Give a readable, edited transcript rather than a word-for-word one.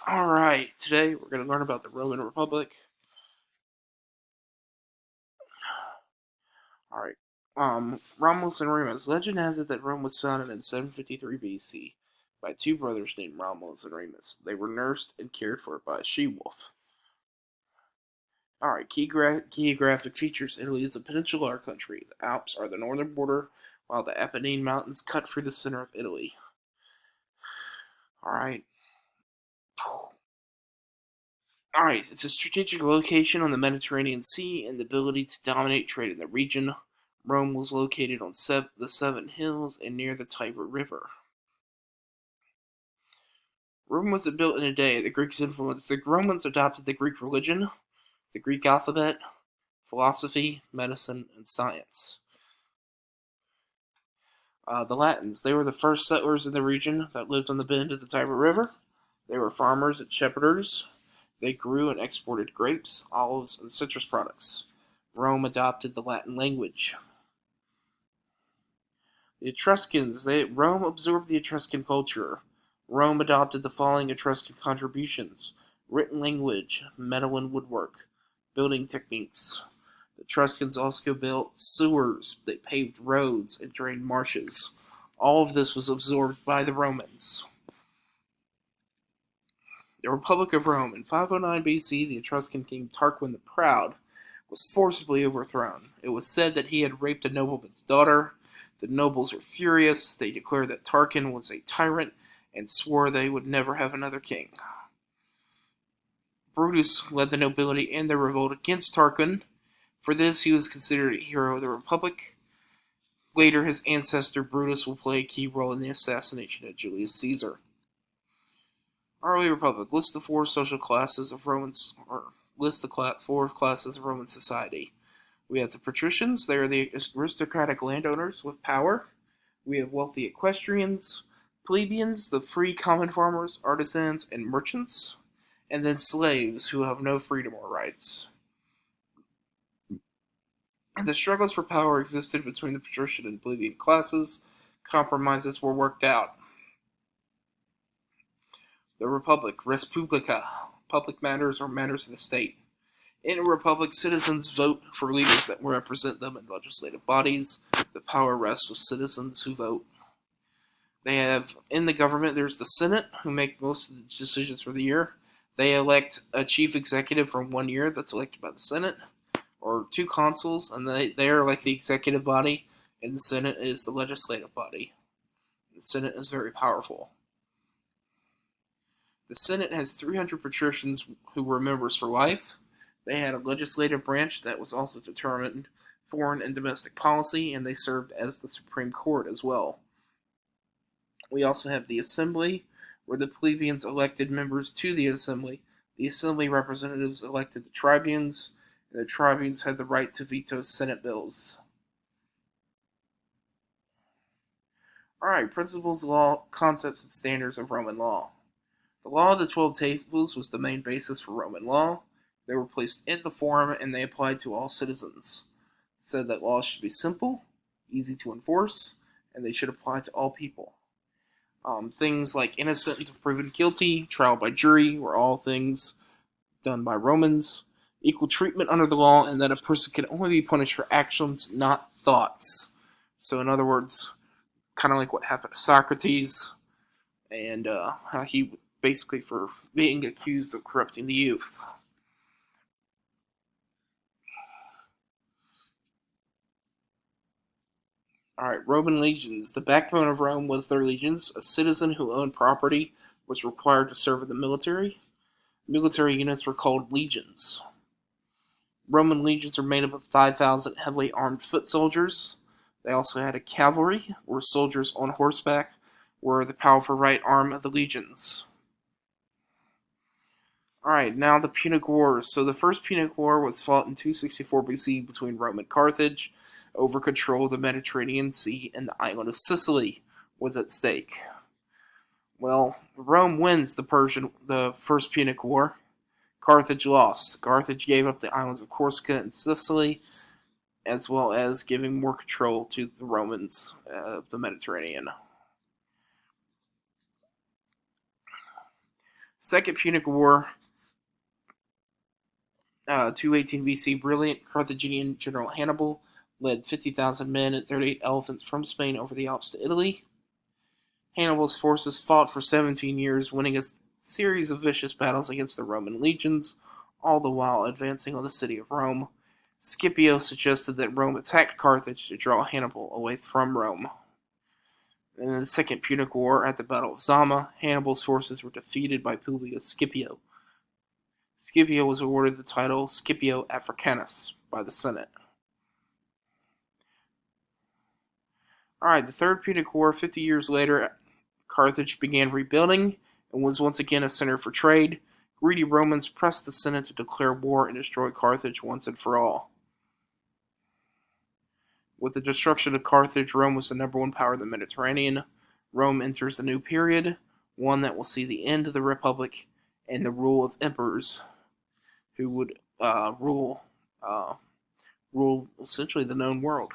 Alright, today we're going to learn about the Roman Republic. Alright, Romulus and Remus. Legend has it that Rome was founded in 753 BC by two brothers named Romulus and Remus. They were nursed and cared for by a she-wolf. Alright, geographic features. Italy is a peninsular country. The Alps are the northern border, while the Apennine Mountains cut through the center of Italy. Alright. Alright, it's a strategic location on the Mediterranean Sea and the ability to dominate trade in the region. Rome was located on the Seven Hills and near the Tiber River. Rome wasn't built in a day. The Greeks influenced. The Romans adopted the Greek religion, the Greek alphabet, philosophy, medicine, and science. The Latins, they were the first settlers in the region that lived on the bend of the Tiber River. They were farmers and shepherders. They grew and exported grapes, olives, and citrus products. Rome adopted the Latin language. The Etruscans, Rome absorbed the Etruscan culture. Rome adopted the following Etruscan contributions: written language, metal and woodwork, building techniques. The Etruscans also built sewers, they paved roads, and drained marshes. All of this was absorbed by the Romans. The Republic of Rome. In 509 BC, the Etruscan king Tarquin the Proud was forcibly overthrown. It was said that he had raped a nobleman's daughter. The nobles were furious. They declared that Tarquin was a tyrant and swore they would never have another king. Brutus led the nobility in their revolt against Tarquin. For this, he was considered a hero of the Republic. Later, his ancestor Brutus will play a key role in the assassination of Julius Caesar. Early Republic. List the four social classes of Romans, or list the four classes of Roman society. We have the patricians. They are the aristocratic landowners with power. We have wealthy equestrians, plebeians, the free common farmers, artisans, and merchants, and then slaves who have no freedom or rights. And the struggles for power existed between the patrician and plebeian classes. Compromises were worked out. The Republic, Res Publica, public matters or matters of the state. In a republic, citizens vote for leaders that represent them in legislative bodies. The power rests with citizens who vote. They have, in the government, there's the Senate, who make most of the decisions for the year. They elect a chief executive for 1 year that's elected by the Senate, or two consuls, and they are like the executive body, and the Senate is the legislative body. The Senate is very powerful. The Senate has 300 patricians who were members for life. They had a legislative branch that was also determined foreign and domestic policy, and they served as the Supreme Court as well. We also have the Assembly, where the plebeians elected members to the Assembly. The Assembly representatives elected the tribunes, and the tribunes had the right to veto Senate bills. Alright, principles, law, concepts, and standards of Roman law. The Law of the 12 Tables was the main basis for Roman law. They were placed in the Forum and they applied to all citizens. It said that laws should be simple, easy to enforce, and they should apply to all people. Things like innocent until proven guilty, trial by jury, were all things done by Romans. Equal treatment under the law, and that a person can only be punished for actions, not thoughts. So, in other words, kind of like what happened to Socrates, and how he basically for being accused of corrupting the youth. Alright, Roman legions. The backbone of Rome was their legions. A citizen who owned property was required to serve in the military. Military units were called legions. Roman legions were made up of 5,000 heavily armed foot soldiers. They also had a cavalry, where soldiers on horseback were the powerful right arm of the legions. Alright, now the Punic Wars. So the First Punic War was fought in 264 BC between Rome and Carthage over control of the Mediterranean Sea, and the island of Sicily was at stake. Well, Rome wins the First Punic War. Carthage lost. Carthage gave up the islands of Corsica and Sicily, as well as giving more control to the Romans of the Mediterranean. Second Punic War, 218 BC, brilliant Carthaginian general Hannibal led 50,000 men and 38 elephants from Spain over the Alps to Italy. Hannibal's forces fought for 17 years, winning a series of vicious battles against the Roman legions, all the while advancing on the city of Rome. Scipio suggested that Rome attack Carthage to draw Hannibal away from Rome. In the Second Punic War, at the Battle of Zama, Hannibal's forces were defeated by Publius Scipio. Scipio was awarded the title Scipio Africanus by the Senate. Alright, the Third Punic War, 50 years later, Carthage began rebuilding and was once again a center for trade. Greedy Romans pressed the Senate to declare war and destroy Carthage once and for all. With the destruction of Carthage, Rome was the number one power in the Mediterranean. Rome enters a new period, one that will see the end of the Republic and the rule of emperors, who would rule essentially the known world.